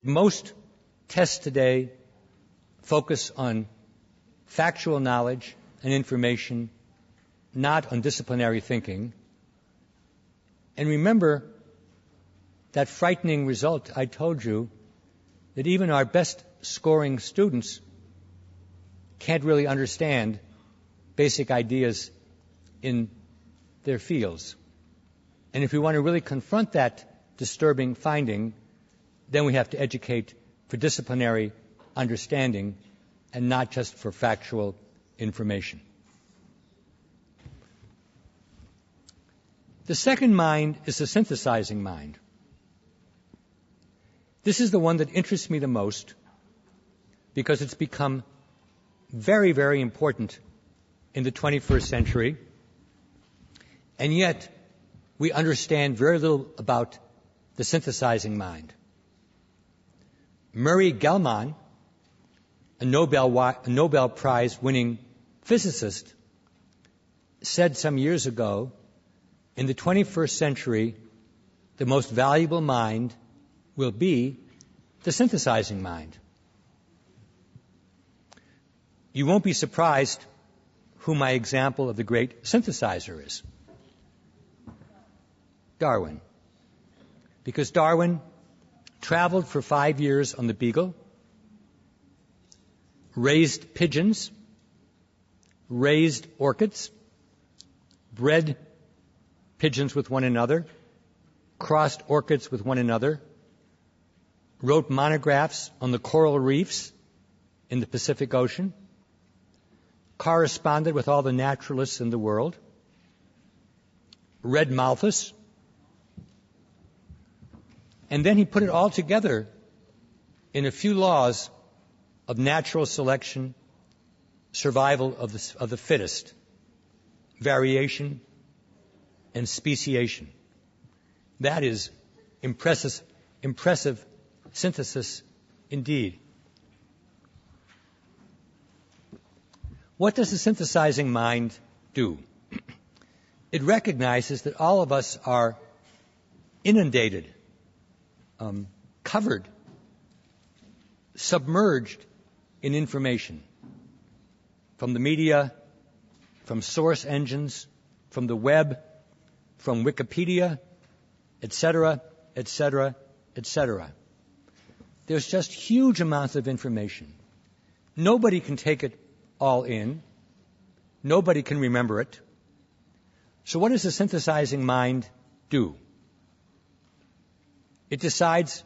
Most tests today focus on factual knowledge and information, not on disciplinary thinking. And remember that frightening result I told you, that even our best scoring students can't really understand basic ideas in their fields. And if we want to really confront that disturbing finding, then we have to educate for disciplinary understanding and not just for factual information. The second mind is the synthesizing mind. This is the one that interests me the most because it's become very, very important in the 21st century, and yet we understand very little about the synthesizing mind. Murray Gell-Mann, a Nobel Prize-winning physicist, said some years ago, in the 21st century, the most valuable mind will be the synthesizing mind. You won't be surprised who my example of the great synthesizer is. Darwin. Because Darwin traveled for 5 years on the Beagle, raised pigeons, raised orchids, bred pigeons with one another, crossed orchids with one another, wrote monographs on the coral reefs in the Pacific Ocean, corresponded with all the naturalists in the world, read Malthus, and then he put it all together in a few laws of natural selection, survival of the fittest, variation, and speciation. That is impressive synthesis indeed. What does the synthesizing mind do? It recognizes that all of us are inundated, covered, submerged in information from the media, from source engines, from the web, from Wikipedia, etc., etc., etc. There's just huge amounts of information. Nobody can take it all in. Nobody can remember it. So what does the synthesizing mind do? It decides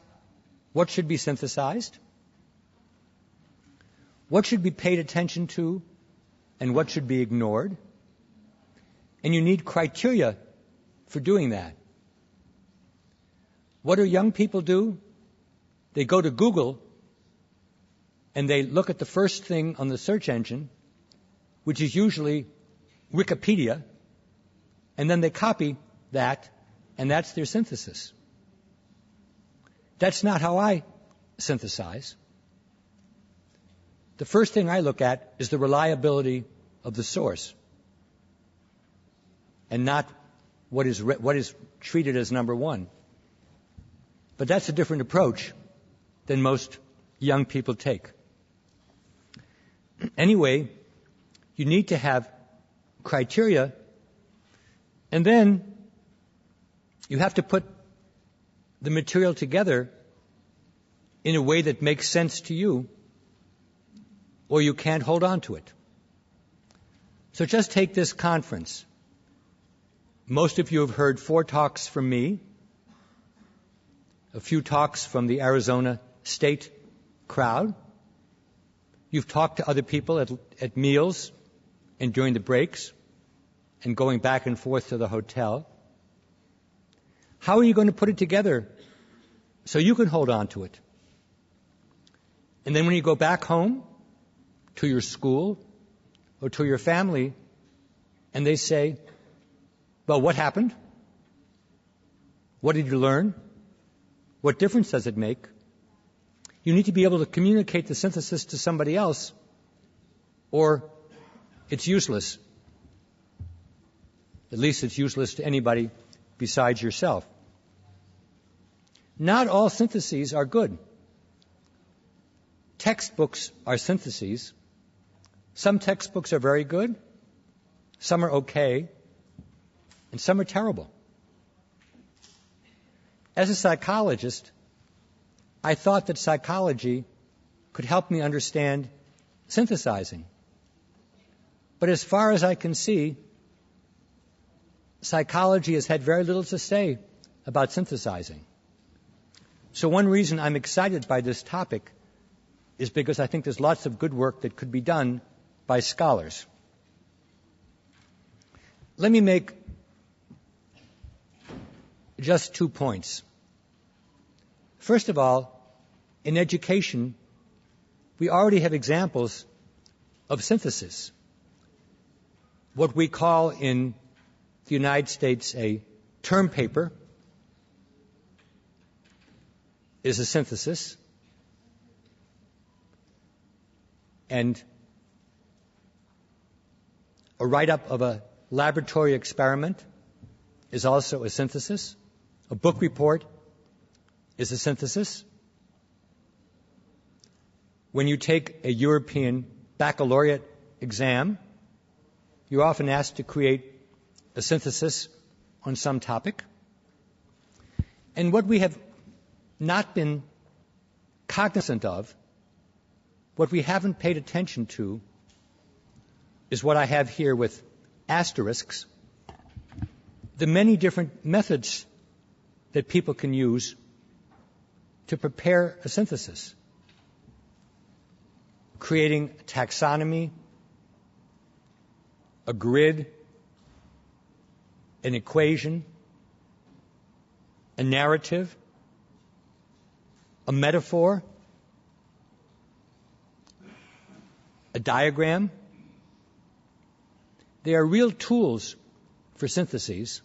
what should be synthesized, what should be paid attention to, and what should be ignored. And you need criteria for doing that. What do young people do? They go to Google and they look at the first thing on the search engine, which is usually Wikipedia, and then they copy that, and that's their synthesis. That's not how I synthesize. The first thing I look at is the reliability of the source, and not what is treated as number one. But that's a different approach than most young people take. Anyway, you need to have criteria, and then you have to put the material together in a way that makes sense to you, or you can't hold on to it. So just take this conference. Most of you have heard 4 talks from me, a few talks from the Arizona State crowd. You've talked to other people at meals and during the breaks and going back and forth to the hotel. How are you going to put it together so you can hold on to it? And then when you go back home to your school or to your family and they say, well, what happened? What did you learn? What difference does it make? You need to be able to communicate the synthesis to somebody else, or it's useless. At least it's useless to anybody besides yourself. Not all syntheses are good. textbooks are syntheses. Some textbooks are very good, some are okay, and some are terrible. As a psychologist, I thought that psychology could help me understand synthesizing. But as far as I can see, psychology has had very little to say about synthesizing. So one reason I'm excited by this topic is because I think there's lots of good work that could be done by scholars. Let me make just 2 points. First of all, in education, we already have examples of synthesis. What we call in the United States a term paper is a synthesis, and a write-up of a laboratory experiment is also a synthesis. A book report is a synthesis. When you take a European baccalaureate exam, you're often asked to create a synthesis on some topic. And what we have not been cognizant of, what we haven't paid attention to, is what I have here with asterisks, the many different methods that people can use to prepare a synthesis. Creating a taxonomy, a grid, an equation, a narrative, a metaphor, a diagram. They are real tools for syntheses,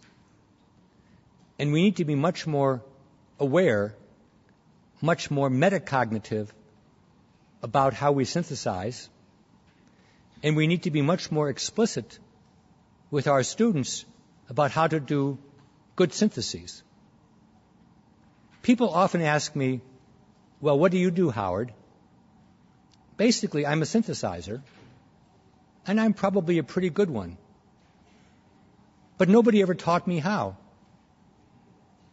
and we need to be much more aware, much more metacognitive about how we synthesize, and we need to be much more explicit with our students about how to do good syntheses. People often ask me, well, what do you do, Howard? Basically, I'm a synthesizer, and I'm probably a pretty good one. But nobody ever taught me how.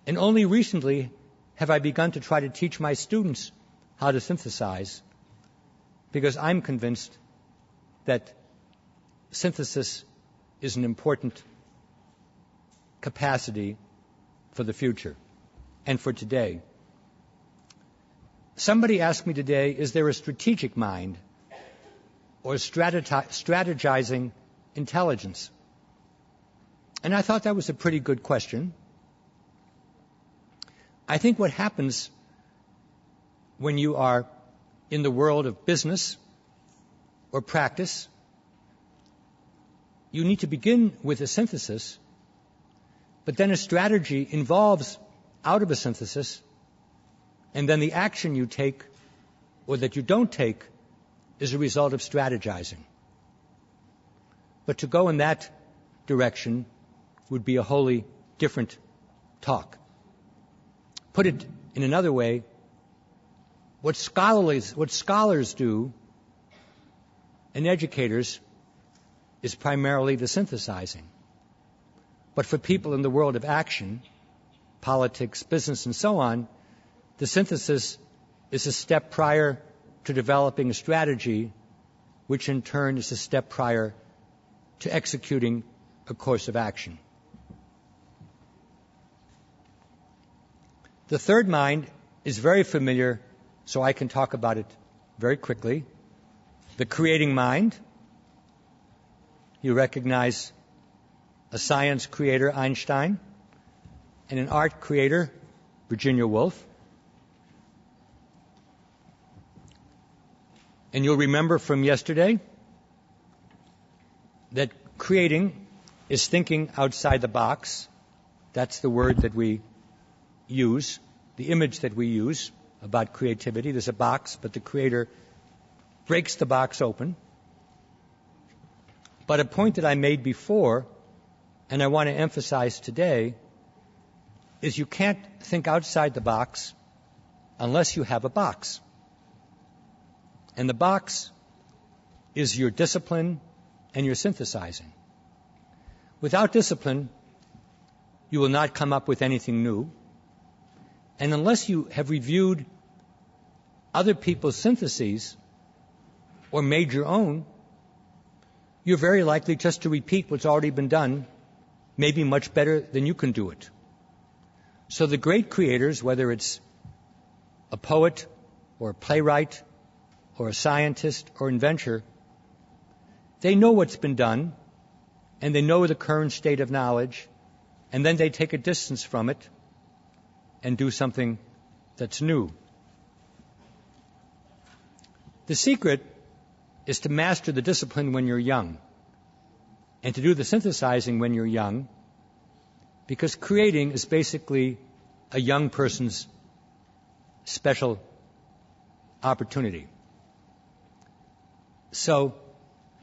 And only recently have I begun to try to teach my students how to synthesize, because I'm convinced that synthesis is an important capacity for the future and for today. Somebody asked me today, is there a strategic mind or strategizing intelligence? And I thought that was a pretty good question. I think what happens when you are in the world of business or practice, you need to begin with a synthesis, but then a strategy involves out of a synthesis, and then the action you take or that you don't take is a result of strategizing. But to go in that direction would be a wholly different talk. Put it in another way, what scholars do and educators is primarily the synthesizing. But for people in the world of action, politics, business, and so on, the synthesis is a step prior to developing a strategy, which in turn is a step prior to executing a course of action. The third mind is very familiar, so I can talk about it very quickly. The creating mind. You recognize a science creator, Einstein, and an art creator, Virginia Woolf. And you'll remember from yesterday that creating is thinking outside the box. That's the word that we use, the image that we use about creativity. There's a box, but the creator breaks the box open. But a point that I made before, and I want to emphasize today, is you can't think outside the box unless you have a box. And the box is your discipline and your synthesizing. Without discipline, you will not come up with anything new. And unless you have reviewed other people's syntheses or made your own, you're very likely just to repeat what's already been done, maybe much better than you can do it. So the great creators, whether it's a poet or a playwright or a scientist or inventor, they know what's been done, and they know the current state of knowledge, and then they take a distance from it and do something that's new. The secret is to master the discipline when you're young, and to do the synthesizing when you're young, because creating is basically a young person's special opportunity. So,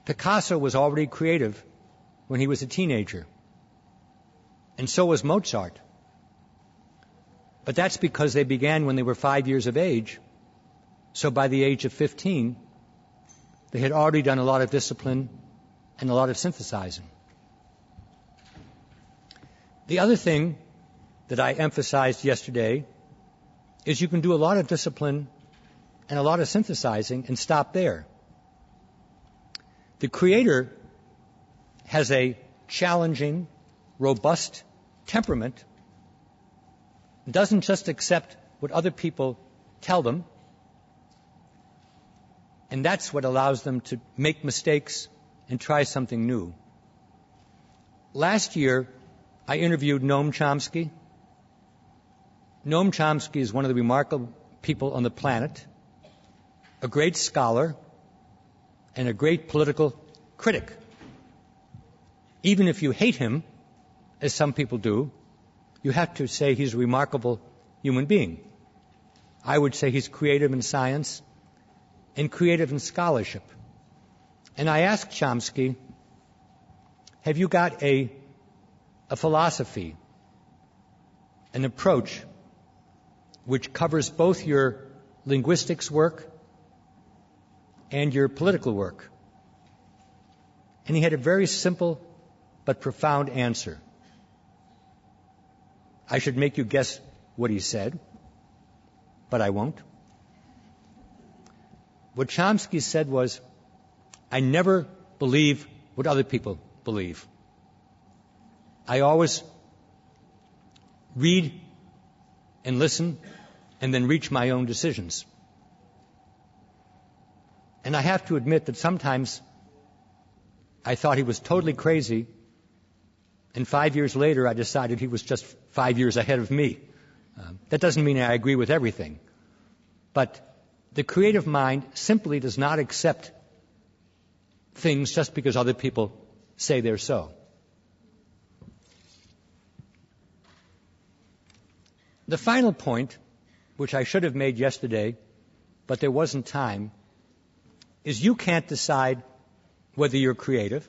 Picasso was already creative when he was a teenager, and so was Mozart. But that's because they began when they were 5 years of age. So by the age of 15, they had already done a lot of discipline and a lot of synthesizing. The other thing that I emphasized yesterday is you can do a lot of discipline and a lot of synthesizing and stop there. The creator has a challenging, robust temperament, doesn't just accept what other people tell them, and that's what allows them to make mistakes and try something new. Last year, I interviewed Noam Chomsky. Noam Chomsky is one of the remarkable people on the planet, a great scholar, and a great political critic. Even if you hate him, as some people do, you have to say he's a remarkable human being. I would say he's creative in science and creative in scholarship. And I asked Chomsky, have you got a philosophy, an approach which covers both your linguistics work and your political work? And he had a very simple but profound answer. I should make you guess what he said, but I won't. What Chomsky said was, I never believe what other people believe. I always read and listen and then reach my own decisions. And I have to admit that sometimes I thought he was totally crazy, and 5 years later I decided he was just 5 years ahead of me. That doesn't mean I agree with everything, but the creative mind simply does not accept things just because other people say they're so. The final point, which I should have made yesterday, but there wasn't time, is you can't decide whether you're creative,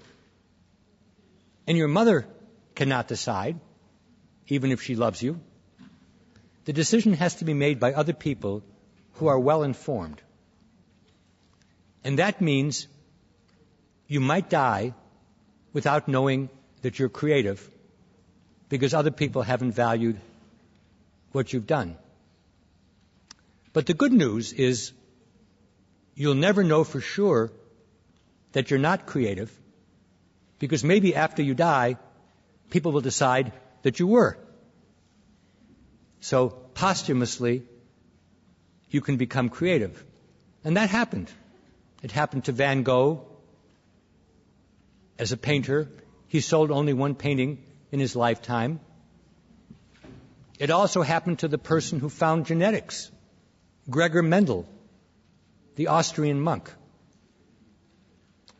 and your mother cannot decide, even if she loves you. The decision has to be made by other people who are well informed. And that means you might die without knowing that you're creative because other people haven't valued what you've done. But the good news is you'll never know for sure that you're not creative, because maybe after you die, people will decide that you were. So posthumously, you can become creative. And that happened. It happened to Van Gogh as a painter. He sold only one painting in his lifetime. It also happened to the person who found genetics, Gregor Mendel, the Austrian monk.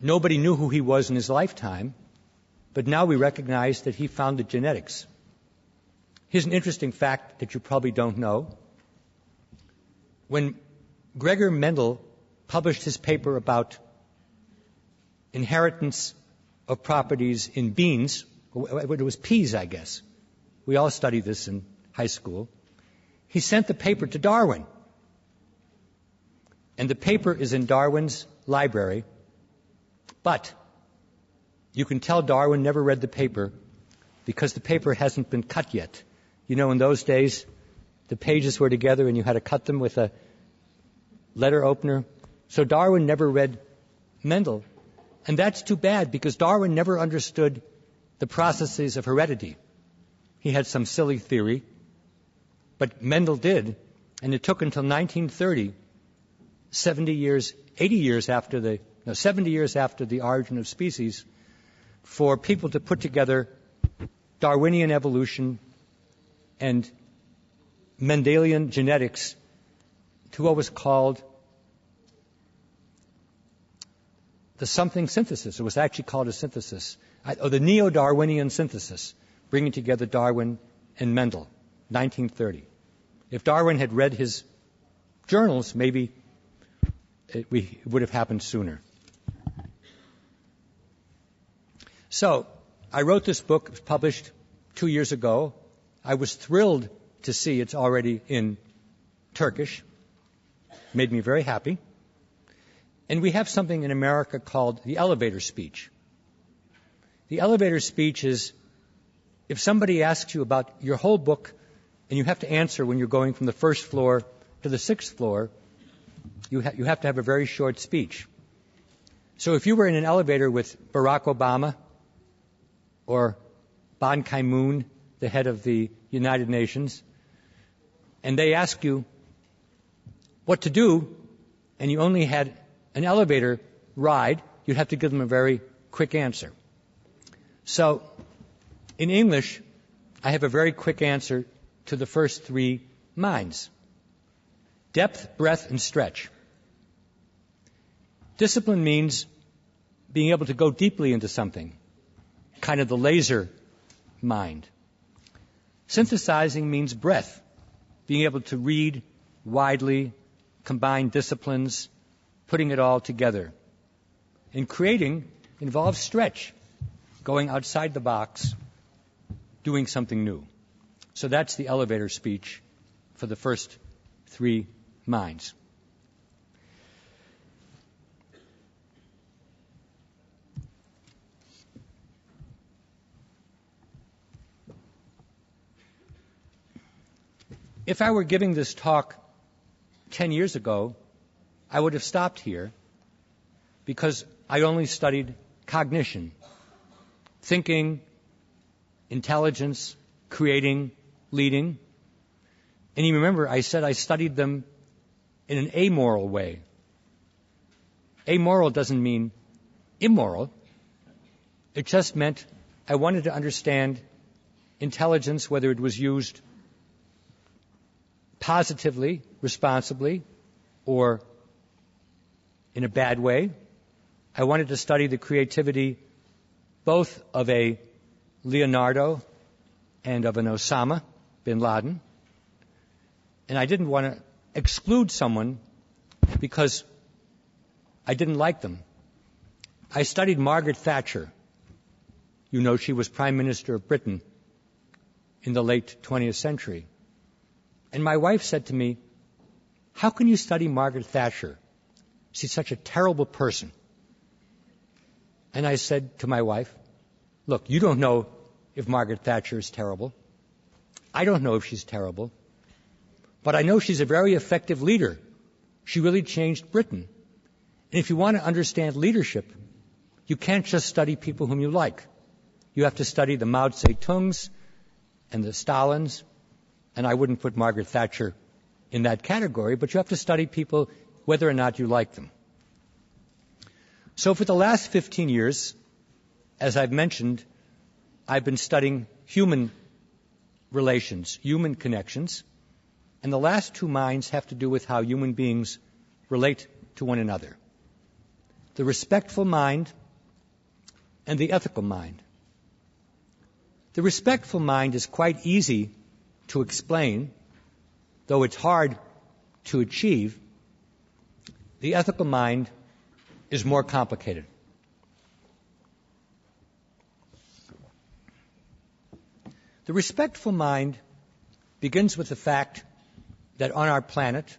Nobody knew who he was in his lifetime, but now we recognize that he found the genetics. Here's an interesting fact that you probably don't know. When Gregor Mendel published his paper about inheritance of properties in beans, it was peas, I guess. We all studied this in high school. He sent the paper to Darwin. And the paper is in Darwin's library, but you can tell Darwin never read the paper because the paper hasn't been cut yet. You know, in those days, the pages were together and you had to cut them with a letter opener. So Darwin never read Mendel. And that's too bad because Darwin never understood the processes of heredity. He had some silly theory, but Mendel did. And it took until 1930, 70 years after the origin of species, for people to put together Darwinian evolution and Mendelian genetics to what was called the something synthesis. It was actually called a synthesis, or the Neo-Darwinian synthesis, bringing together Darwin and Mendel, 1930. If Darwin had read his journals, maybe it would have happened sooner. So, I wrote this book. It was published 2 years ago. I was thrilled to see it's already in Turkish. Made me very happy. And we have something in America called the elevator speech. The elevator speech is if somebody asks you about your whole book and you have to answer when you're going from the first floor to the sixth floor, you have to have a very short speech. So if you were in an elevator with Barack Obama or Ban Ki-moon, the head of the United Nations, and they ask you what to do, and you only had an elevator ride, you'd have to give them a very quick answer. So, in English, I have a very quick answer to the first three minds. Depth, breadth, and stretch. Discipline means being able to go deeply into something, kind of the laser mind. Synthesizing means breadth, being able to read widely, combine disciplines, putting it all together. And creating involves stretch, going outside the box, doing something new. So that's the elevator speech for the first three minds. If I were giving this talk 10 years ago, I would have stopped here because I only studied cognition, thinking, intelligence, creating, leading. And you remember I said I studied them in an amoral way. Amoral doesn't mean immoral. It just meant I wanted to understand intelligence, whether it was used positively, responsibly, or in a bad way. I wanted to study the creativity both of a Leonardo and of an Osama bin Laden. And I didn't want to exclude someone because I didn't like them. I studied Margaret Thatcher. You know, she was Prime Minister of Britain in the late 20th century. And my wife said to me, "How can you study Margaret Thatcher? She's such a terrible person." And I said to my wife, "Look, you don't know if Margaret Thatcher is terrible. I don't know if she's terrible. But I know she's a very effective leader. She really changed Britain. And if you want to understand leadership, you can't just study people whom you like. You have to study the Mao Zedongs and the Stalins. And I wouldn't put Margaret Thatcher in that category, but you have to study people whether or not you like them." So for the last 15 years, as I've mentioned, I've been studying human relations, human connections, and the last two minds have to do with how human beings relate to one another. The respectful mind and the ethical mind. The respectful mind is quite easy to explain, though it's hard to achieve. The ethical mind is more complicated. The respectful mind begins with the fact that on our planet,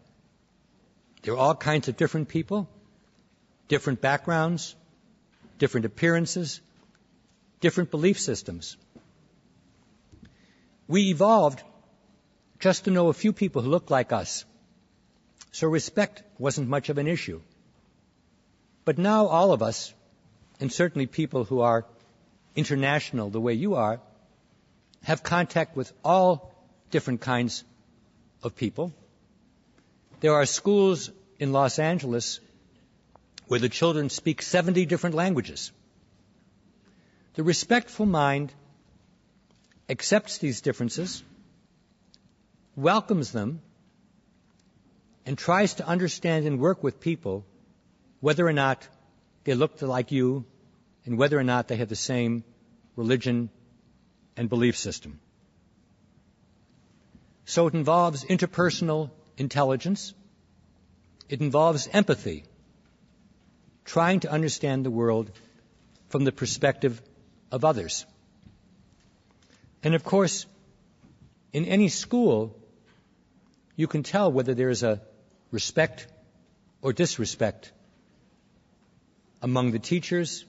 There are all kinds of different people, different backgrounds, different appearances, different belief systems. We evolved just to know a few people who looked like us, so respect wasn't much of an issue. But now all of us, and certainly people who are international the way you are, have contact with all different kinds of people. There are schools in Los Angeles where the children speak 70 different languages. The respectful mind accepts these differences, welcomes them, and tries to understand and work with people whether or not they look like you and whether or not they have the same religion and belief system. So it involves interpersonal intelligence. It involves empathy, trying to understand the world from the perspective of others. And of course, in any school, you can tell whether there is a respect or disrespect among the teachers,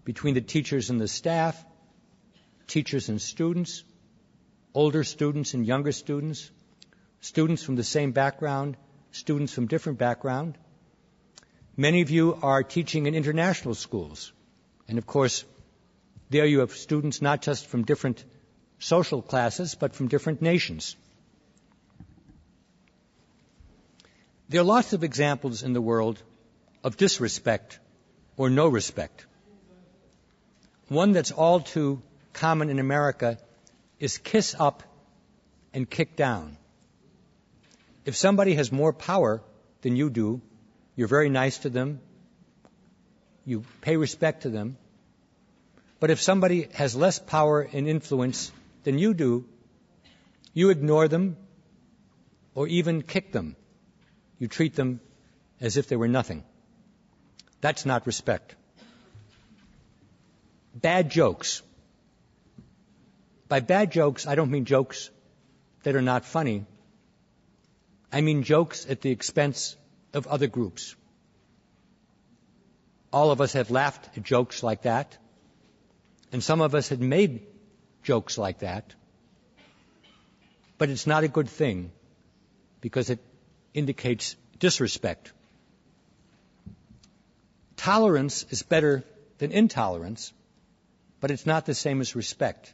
between the teachers and the staff, teachers and students, older students and younger students, students from the same background, students from different background. Many of you are teaching in international schools. And of course, there you have students not just from different social classes, but from different nations. There are lots of examples in the world of disrespect or no respect. One that's all too common in America is kiss up and kick down. If somebody has more power than you do, you're very nice to them, you pay respect to them. But if somebody has less power and influence than you do, you ignore them or even kick them. You treat them as if they were nothing. That's not respect. Bad jokes. By bad jokes, I don't mean jokes that are not funny. I mean jokes at the expense of other groups. All of us have laughed at jokes like that, and some of us had made jokes like that. But it's not a good thing because it indicates disrespect. Tolerance is better than intolerance, but it's not the same as respect.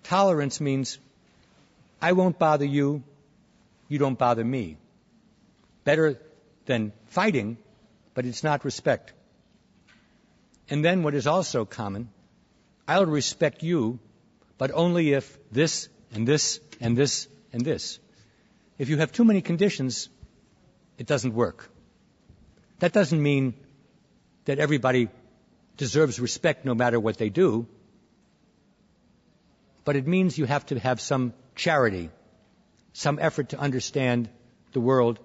Tolerance means I won't bother you, you don't bother me. Better than fighting, but it's not respect. And then what is also common, I'll respect you, but only if this and this and this and this. If you have too many conditions, it doesn't work. That doesn't mean that everybody deserves respect no matter what they do, but it means you have to have some charity, some effort to understand the world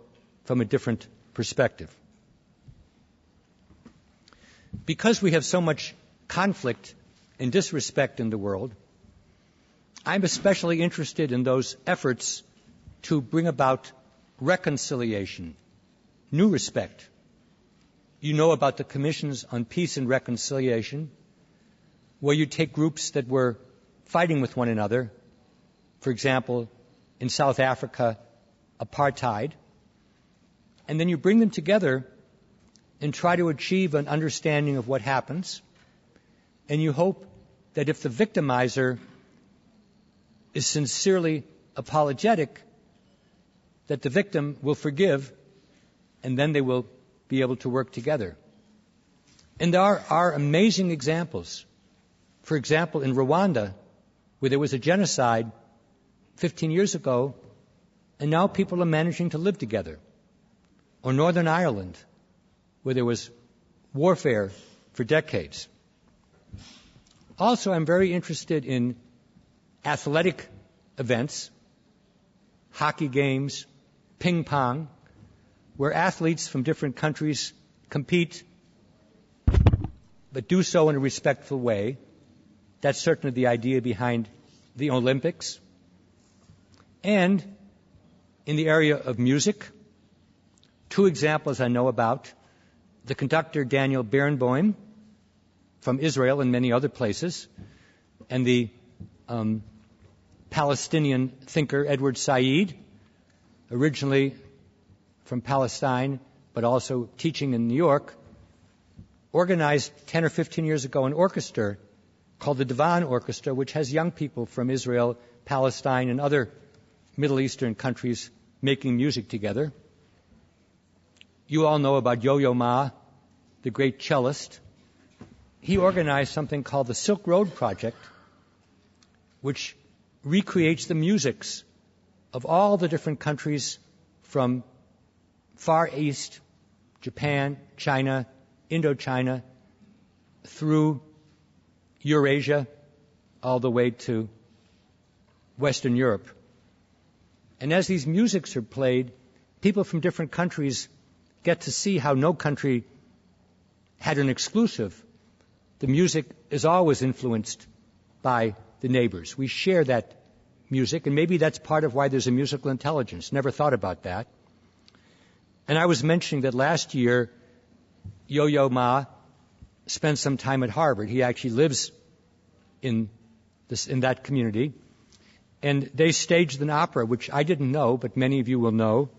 from a different perspective. Because we have so much conflict and disrespect in the world, I'm especially interested in those efforts to bring about reconciliation, new respect. You know about the commissions on peace and reconciliation, where you take groups that were fighting with one another, for example, in South Africa, apartheid, and then you bring them together and try to achieve an understanding of what happens, and you hope that if the victimizer is sincerely apologetic, that the victim will forgive, and then they will be able to work together. And there are amazing examples. For example, in Rwanda, where there was a genocide 15 years ago, and now people are managing to live together. Or Northern Ireland, where there was warfare for decades. Also, I'm very interested in athletic events, hockey games, ping pong, where athletes from different countries compete, but do so in a respectful way. That's certainly the idea behind the Olympics. And in the area of music, Two examples I know about: the conductor Daniel Barenboim from Israel and many other places, and the Palestinian thinker Edward Said, originally from Palestine, but also teaching in New York, organized 10 or 15 years ago an orchestra called the Divan Orchestra, which has young people from Israel, Palestine, and other Middle Eastern countries making music together. You all know about Yo-Yo Ma, the great cellist. He organized something called the Silk Road Project, which recreates the musics of all the different countries from Far East, Japan, China, Indochina, through Eurasia, all the way to Western Europe. And as these musics are played, people from different countries get to see how no country had an exclusive. The music is always influenced by the neighbors. We share that music, and maybe that's part of why there's a musical intelligence. Never thought about that. And I was mentioning that last year, Yo-Yo Ma spent some time at Harvard. He actually lives in that community. And they staged an opera, which I didn't know, but many of you will know,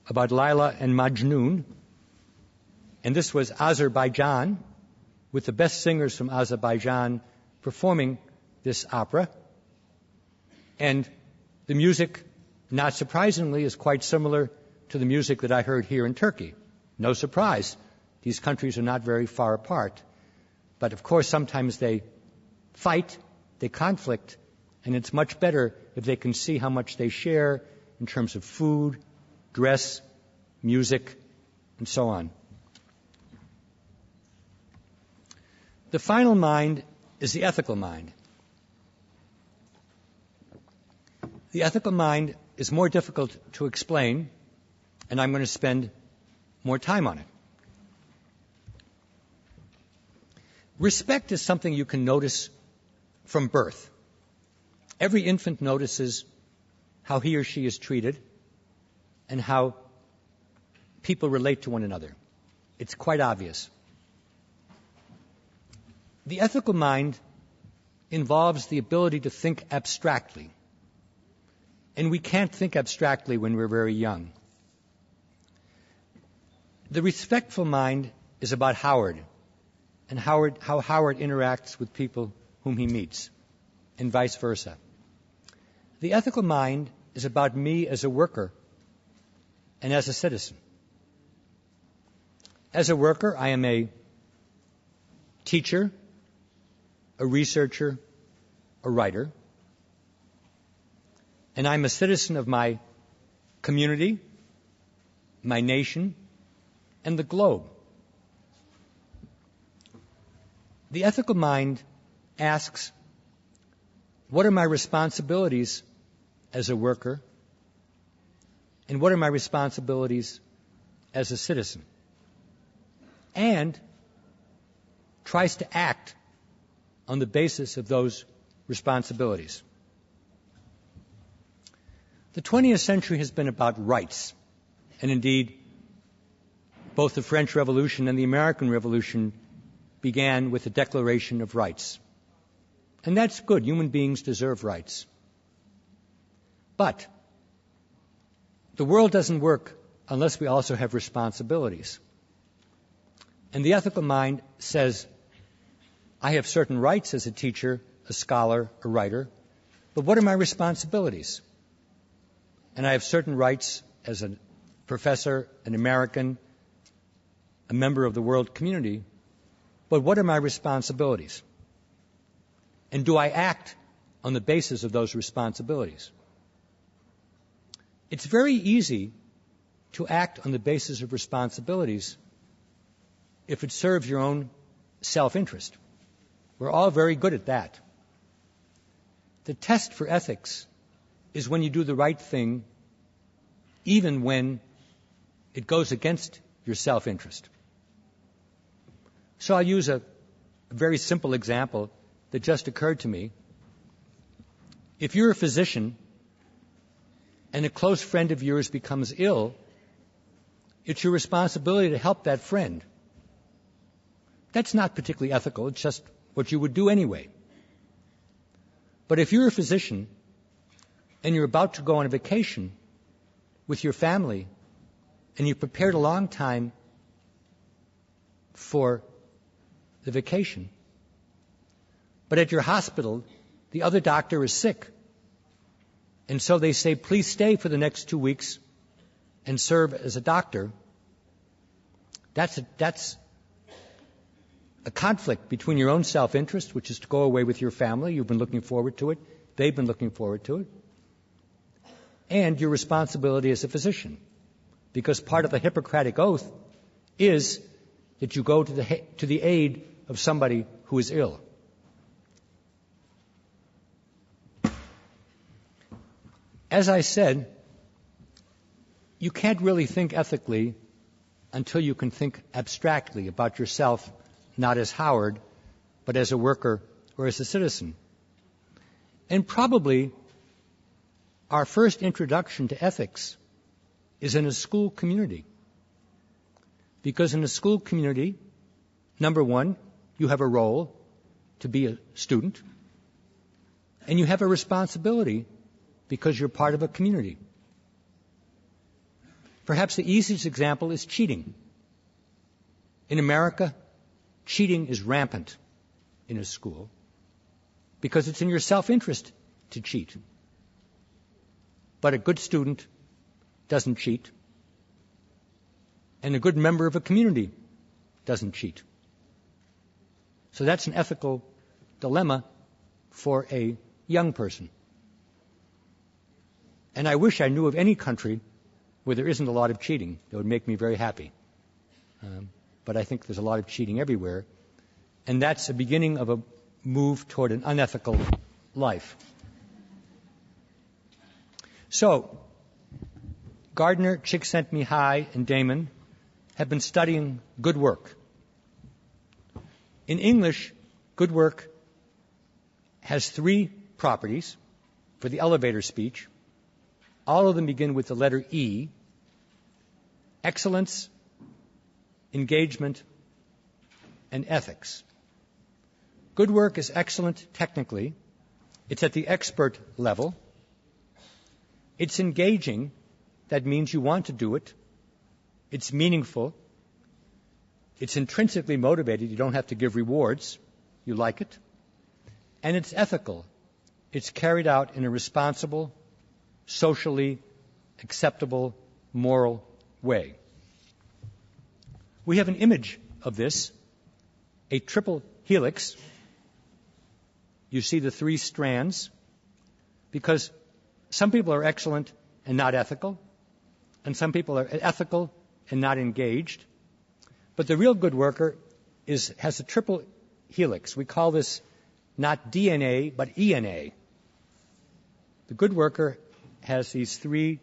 about Laila and Majnun. And this was Azerbaijan, with the best singers from Azerbaijan performing this opera. And the music, not surprisingly, is quite similar to the music that I heard here in Turkey. No surprise. These countries are not very far apart. But of course, sometimes they fight, they conflict, and it's much better if they can see how much they share in terms of food, dress, music, and so on. The final mind is the ethical mind. The ethical mind is more difficult to explain, and I'm going to spend more time on it. Respect is something you can notice from birth. Every infant notices how he or she is treated and how people relate to one another. It's quite obvious. The ethical mind involves the ability to think abstractly. And we can't think abstractly when we're very young. The respectful mind is about Howard, and how Howard interacts with people whom he meets, and vice versa. The ethical mind is about me as a worker and as a citizen. As a worker, I am a teacher, a researcher, a writer, and I'm a citizen of my community, my nation, and the globe. The ethical mind asks, what are my responsibilities as a worker, and what are my responsibilities as a citizen? And tries to act on the basis of those responsibilities. The 20th century has been about rights, and indeed, both the French Revolution and the American Revolution began with the Declaration of Rights. And that's good. Human beings deserve rights. But the world doesn't work unless we also have responsibilities. And the ethical mind says, I have certain rights as a teacher, a scholar, a writer, but what are my responsibilities? And I have certain rights as a professor, an American, a member of the world community, but what are my responsibilities? And do I act on the basis of those responsibilities? It's very easy to act on the basis of responsibilities if it serves your own self-interest. We're all very good at that. The test for ethics is when you do the right thing, even when it goes against your self-interest. So I'll use a very simple example that just occurred to me. If you're a physician and a close friend of yours becomes ill, It's your responsibility to help that friend. That's not particularly ethical. It's just what you would do anyway. But if you're a physician and you're about to go on a vacation with your family and you've prepared a long time for the vacation, but at your hospital, the other doctor is sick, and so they say, please stay for the next 2 weeks and serve as a doctor. That's a conflict between your own self-interest, which is to go away with your family. You've been looking forward to it. They've been looking forward to it. And your responsibility as a physician. Because part of the Hippocratic Oath is that you go to the aid of somebody who is ill. As I said, you can't really think ethically until you can think abstractly about yourself, not as Howard, but as a worker or as a citizen. And probably our first introduction to ethics is in a school community. Because in a school community, number one, you have a role to be a student, and you have a responsibility because you're part of a community. Perhaps the easiest example is cheating. In America, cheating is rampant in a school because it's in your self-interest to cheat. But a good student doesn't cheat, and a good member of a community doesn't cheat. So that's an ethical dilemma for a young person. And I wish I knew of any country where there isn't a lot of cheating. That would make me very happy. But I think there's a lot of cheating everywhere. And that's the beginning of a move toward an unethical life. So, Gardner, Csikszentmihalyi, and Damon have been studying good work. In English, good work has 3 properties for the elevator speech. All of them begin with the letter E: excellence, engagement, and ethics. Good work is excellent technically. It's at the expert level. It's engaging. That means you want to do it. It's meaningful. It's intrinsically motivated. You don't have to give rewards. You like it. And it's ethical. It's carried out in a responsible, socially acceptable, moral way. We have an image of this, a triple helix. You see the 3 strands, because some people are excellent and not ethical, and some people are ethical and not engaged. But the real good worker has a triple helix. We call this not DNA, but ENA. The good worker has these 3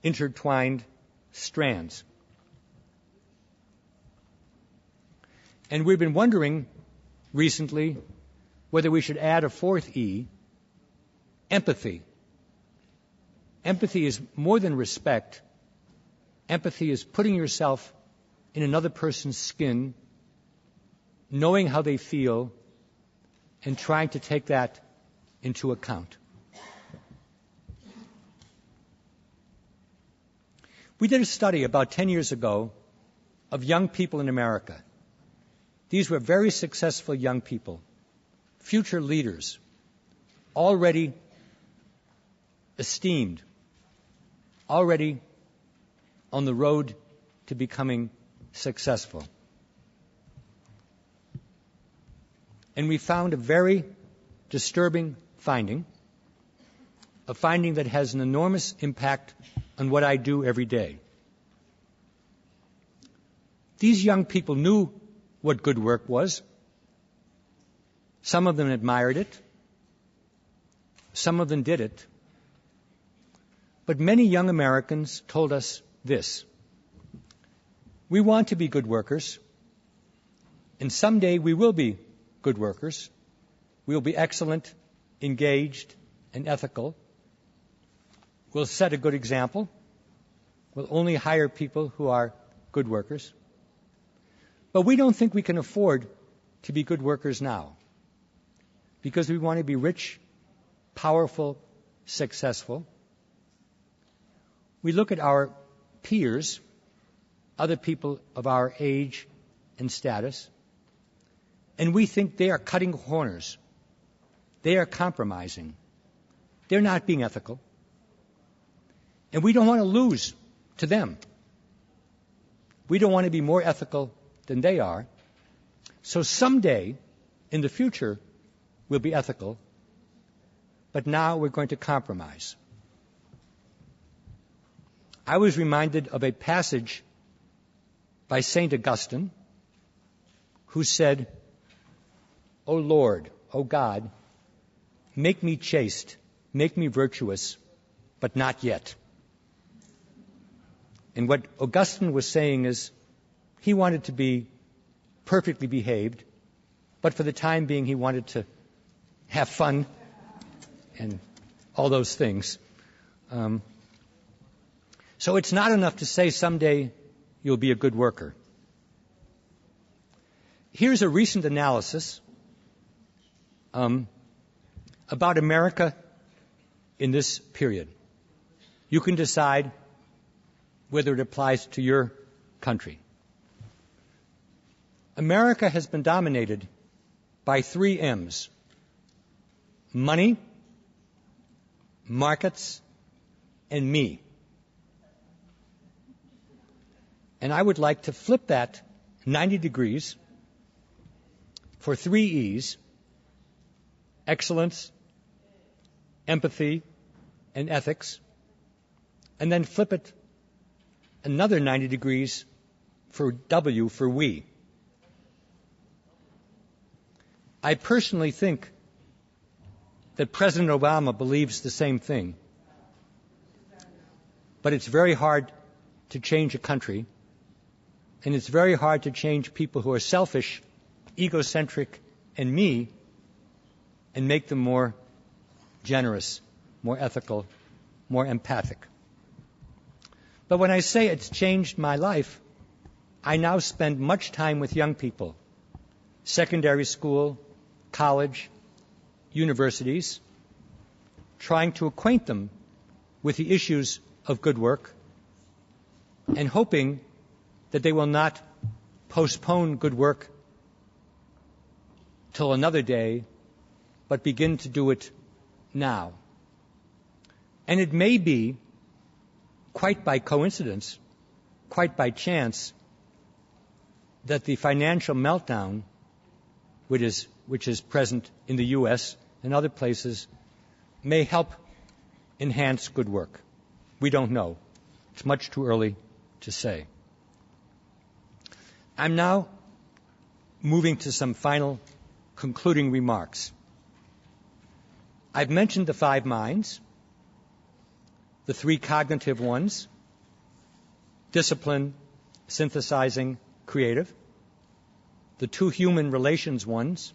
intertwined strands. And we've been wondering recently whether we should add a 4th E, empathy. Empathy is more than respect. Empathy is putting yourself in another person's skin, knowing how they feel, and trying to take that into account. We did a study about 10 years ago of young people in America. These were very successful young people, future leaders, already esteemed, already on the road to becoming successful. And we found a very disturbing finding, a finding that has an enormous impact on what I do every day. These young people knew what good work was. Some of them admired it. Some of them did it. But many young Americans told us this: we want to be good workers, and someday we will be good workers. We will be excellent, engaged, and ethical. We'll set a good example. will only hire people who are good workers. But we don't think we can afford to be good workers now, because we want to be rich, powerful, successful. We look at our peers, other people of our age and status, and we think they are cutting corners. They are compromising. They're not being ethical. And we don't want to lose to them. We don't want to be more ethical than they are. So someday, in the future, we'll be ethical. But now we're going to compromise. I was reminded of a passage by St. Augustine, who said, "O Lord, O God, make me chaste, make me virtuous, but not yet." And what Augustine was saying is, he wanted to be perfectly behaved, but for the time being he wanted to have fun and all those things. So it's not enough to say someday you'll be a good worker. Here's a recent analysis about America in this period. You can decide whether it applies to your country. America has been dominated by 3 M's: money, markets, and me. And I would like to flip that 90 degrees for 3 E's: excellence, empathy, and ethics, and then flip it another 90 degrees for W, for we. I personally think that President Obama believes the same thing. But it's very hard to change a country, and it's very hard to change people who are selfish, egocentric, and me, and make them more generous, more ethical, more empathic. But when I say it's changed my life, I now spend much time with young people, secondary school, college, universities, trying to acquaint them with the issues of good work and hoping that they will not postpone good work till another day, but begin to do it now. And it may be, quite by coincidence, quite by chance, that the financial meltdown, which is present in the U.S. and other places, may help enhance good work. We don't know. It's much too early to say. I'm now moving to some final concluding remarks. I've mentioned the 5 minds, the 3 cognitive ones: discipline, synthesizing, creative; the 2 human relations ones: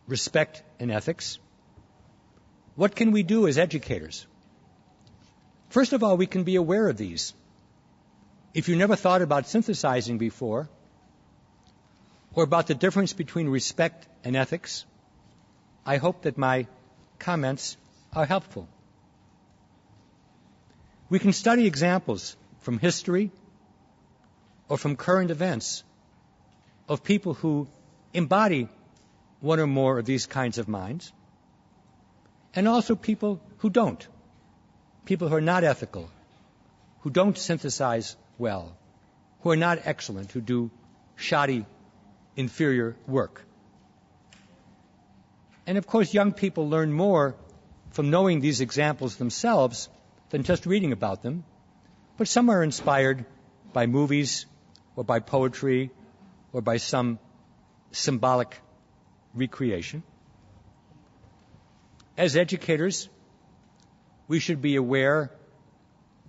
respect and ethics. What can we do as educators? First of all, we can be aware of these. If you never thought about synthesizing before, or about the difference between respect and ethics, I hope that my comments are helpful. We can study examples from history or from current events of people who embody one or more of these kinds of minds, and also people who don't, people who are not ethical, who don't synthesize well, who are not excellent, who do shoddy, inferior work. And of course, young people learn more from knowing these examples themselves than just reading about them, but some are inspired by movies or by poetry or by some symbolic recreation. As educators, we should be aware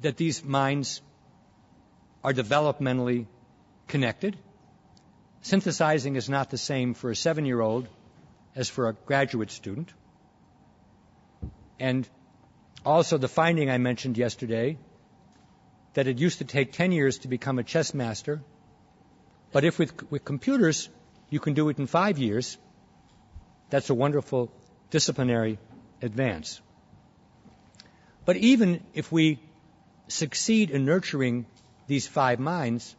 that these minds are developmentally connected. Synthesizing is not the same for a 7-year-old as for a graduate student. And Also, the finding I mentioned yesterday, that it used to take 10 years to become a chess master, but if with computers you can do it in 5 years, that's a wonderful disciplinary advance. But even if we succeed in nurturing these 5 minds,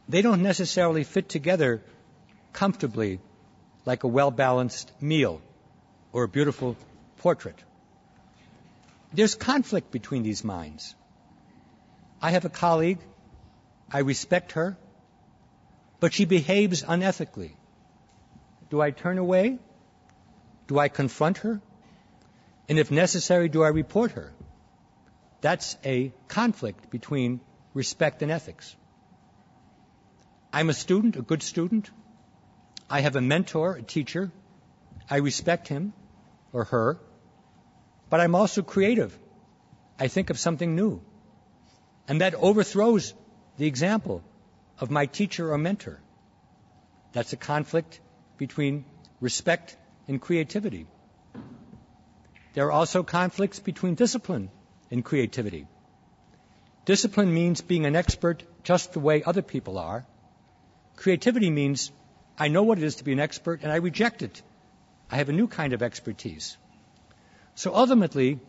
they don't necessarily fit together comfortably like a well-balanced meal or a beautiful portrait. There's conflict between these minds. I have a colleague, I respect her, but she behaves unethically. Do I turn away? Do I confront her? And if necessary, do I report her? That's a conflict between respect and ethics. I'm a student, a good student. I have a mentor, a teacher. I respect him or her. But I'm also creative. I think of something new. And that overthrows the example of my teacher or mentor. That's a conflict between respect and creativity. There are also conflicts between discipline and creativity. Discipline means being an expert just the way other people are. Creativity means I know what it is to be an expert and I reject it. I have a new kind of expertise. So ultimately,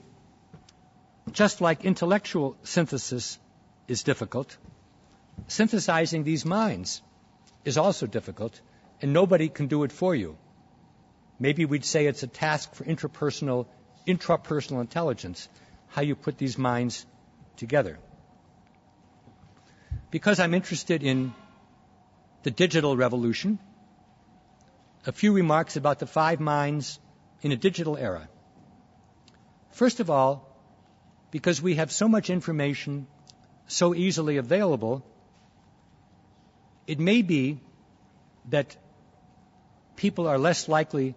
just like intellectual synthesis is difficult, synthesizing these minds is also difficult, and nobody can do it for you. Maybe we'd say it's a task for intrapersonal intelligence, how you put these minds together. Because I'm interested in the digital revolution, a few remarks about the 5 minds in a digital era. First of all, because we have so much information so easily available, it may be that people are less likely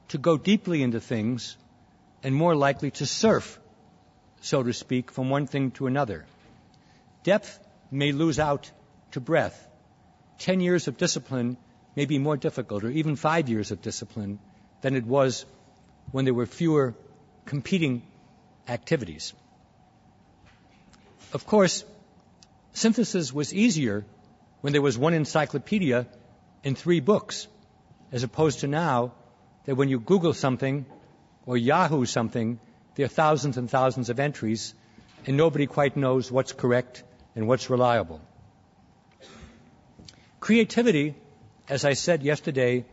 to go deeply into things and more likely to surf, so to speak, from one thing to another. Depth may lose out to breadth. 10 years of discipline may be more difficult, or even 5 years of discipline, than it was when there were fewer competing activities. Of course, synthesis was easier when there was one encyclopedia and 3 books, as opposed to now that when you Google something or Yahoo something, there are thousands and thousands of entries, and nobody quite knows what's correct and what's reliable. Creativity, as I said yesterday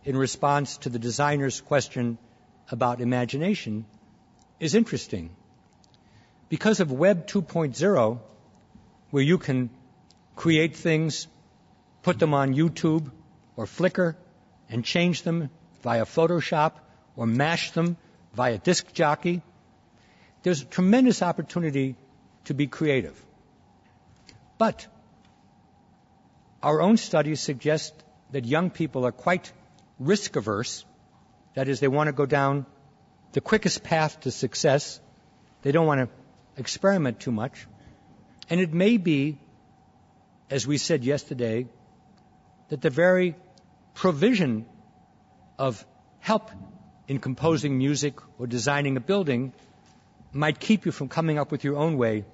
in response to the designer's question about imagination, is interesting. Because of Web 2.0, where you can create things, put them on YouTube or Flickr, and change them via Photoshop or mash them via disc jockey, there's a tremendous opportunity to be creative. But our own studies suggest that young people are quite risk-averse. That is, they want to go down the quickest path to success. They don't want to experiment too much. And it may be, as we said yesterday, that the very provision of help in composing music or designing a building might keep you from coming up with your own way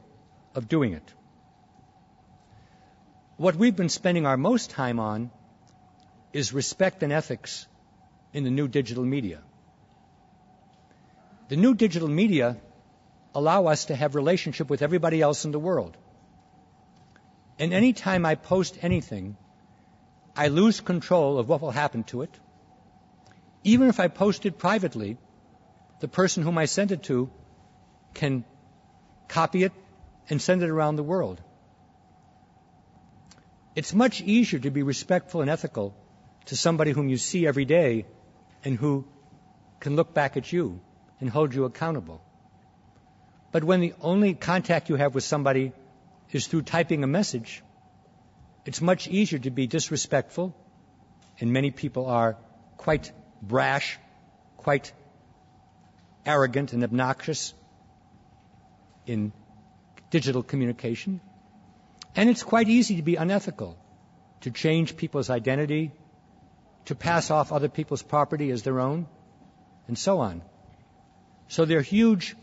of doing it. What we've been spending our most time on is respect and ethics in the new digital media. The new digital media allow us to have relationship with everybody else in the world. And any time I post anything, I lose control of what will happen to it. Even if I post it privately, the person whom I send it to can copy it and send it around the world. It's much easier to be respectful and ethical to somebody whom you see every day and who can look back at you and hold you accountable. But when the only contact you have with somebody is through typing a message, it's much easier to be disrespectful, and many people are quite brash, quite arrogant and obnoxious in digital communication. And it's quite easy to be unethical, to change people's identity, to pass off other people's property as their own, and so on. So there are huge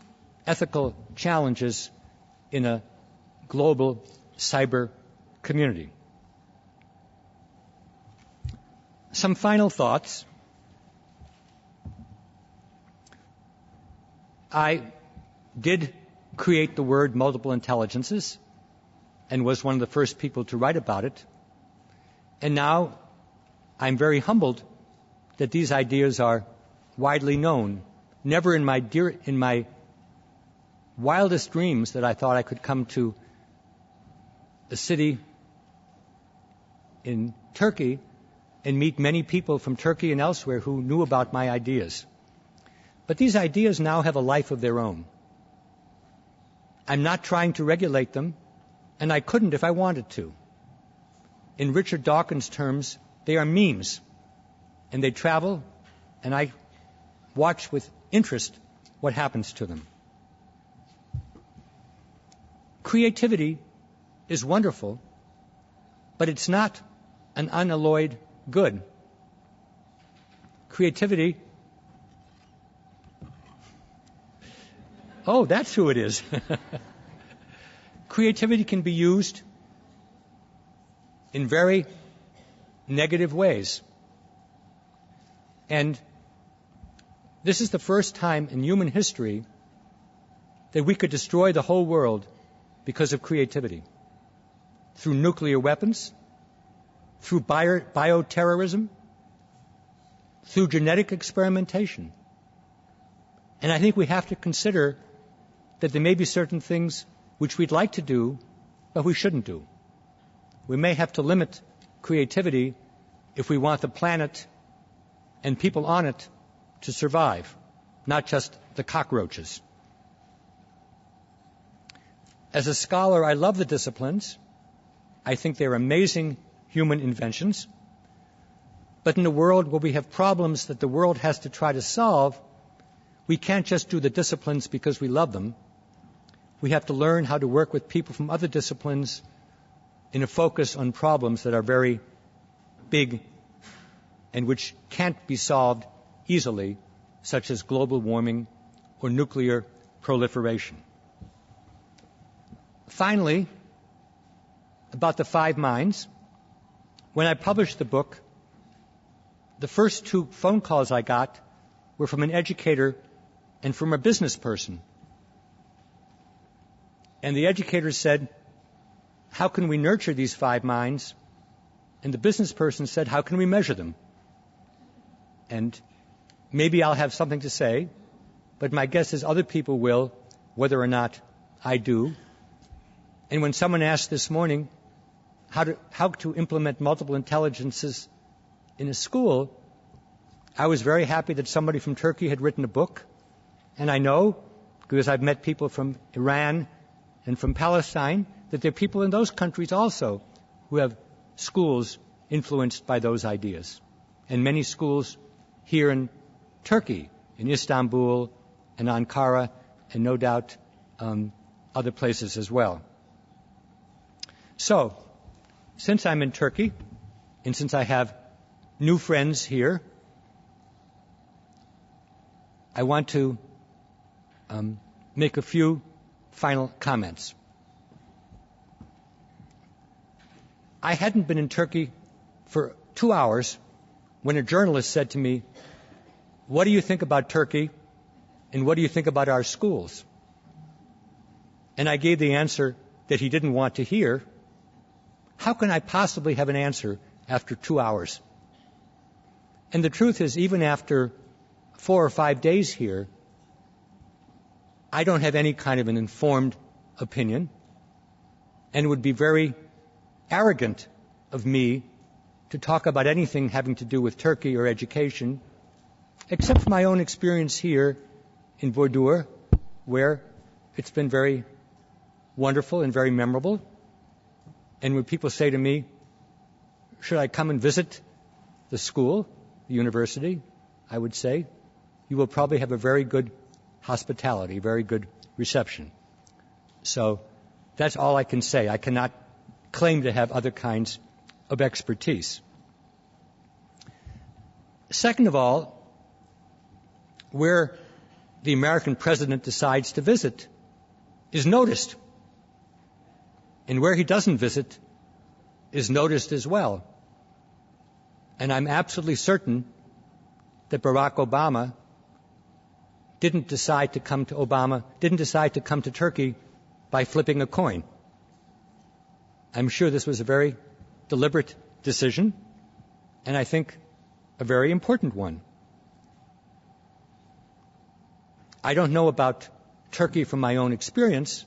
ethical challenges in a global cyber community. Some final thoughts. I did create the word multiple intelligences and was one of the first people to write about it. And now I'm very humbled that these ideas are widely known. Never in my wildest dreams that I thought I could come to a city in Turkey and meet many people from Turkey and elsewhere who knew about my ideas. But these ideas now have a life of their own. I'm not trying to regulate them, and I couldn't if I wanted to. In Richard Dawkins' terms, they are memes, and they travel, and I watch with interest what happens to them. Creativity is wonderful, but it's not an unalloyed good. Creativity, oh, that's who it is. Creativity can be used in very negative ways. And this is the first time in human history that we could destroy the whole world because of creativity. Through nuclear weapons, through bioterrorism, through genetic experimentation. And I think we have to consider that there may be certain things which we'd like to do, but we shouldn't do. We may have to limit creativity if we want the planet and people on it to survive, not just the cockroaches. As a scholar, I love the disciplines. I think they're amazing human inventions. But in a world where we have problems that the world has to try to solve, we can't just do the disciplines because we love them. We have to learn how to work with people from other disciplines in a focus on problems that are very big and which can't be solved easily, such as global warming or nuclear proliferation. Finally, about the 5 minds. When I published the book, the first 2 phone calls I got were from an educator and from a business person. And the educator said, how can we nurture these 5 minds? And the business person said, how can we measure them? And maybe I'll have something to say, but my guess is other people will, whether or not I do. And when someone asked this morning how to implement multiple intelligences in a school, I was very happy that somebody from Turkey had written a book. And I know, because I've met people from Iran and from Palestine, that there are people in those countries also who have schools influenced by those ideas. And many schools here in Turkey, in Istanbul and Ankara, and no doubt other places as well. So, since I'm in Turkey, and since I have new friends here, I want to make a few final comments. I hadn't been in Turkey for 2 hours when a journalist said to me, what do you think about Turkey, and what do you think about our schools? And I gave the answer that he didn't want to hear. How can I possibly have an answer after 2 hours? And the truth is, even after 4 or 5 days here, I don't have any kind of an informed opinion, and it would be very arrogant of me to talk about anything having to do with Turkey or education, except for my own experience here in Bordeaux, where it's been very wonderful and very memorable. And when people say to me, should I come and visit the school, the university, I would say, you will probably have a very good hospitality, very good reception. So that's all I can say. I cannot claim to have other kinds of expertise. Second of all, we're the American president decides to visit is noticed. And where he doesn't visit is noticed as well. And I'm absolutely certain that Barack Obama didn't decide to come to Turkey by flipping a coin. I'm sure this was a very deliberate decision, and I think a very important one. I don't know about Turkey from my own experience,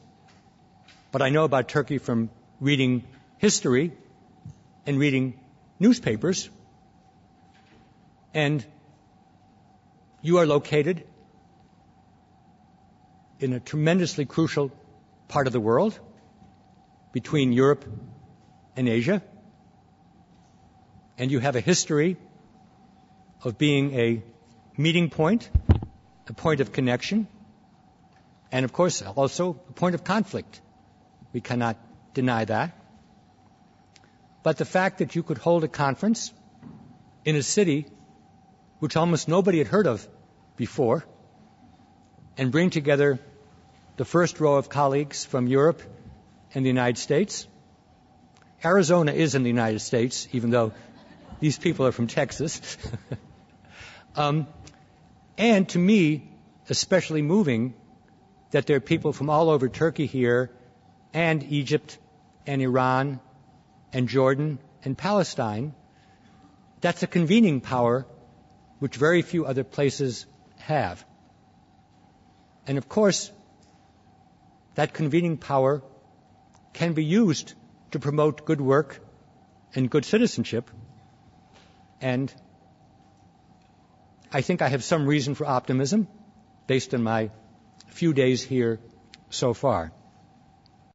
but I know about Turkey from reading history and reading newspapers. And you are located in a tremendously crucial part of the world between Europe and Asia. And you have a history of being a meeting point, a point of connection, and of course also a point of conflict. We cannot deny that. But the fact that you could hold a conference in a city which almost nobody had heard of before and bring together the first row of colleagues from Europe and the United States. Arizona is in the United States, even though these people are from Texas. And to me, especially moving, that there are people from all over Turkey here, and Egypt, and Iran, and Jordan, and Palestine. That's a convening power which very few other places have. And of course, that convening power can be used to promote good work and good citizenship. And I think I have some reason for optimism based on my few days here so far.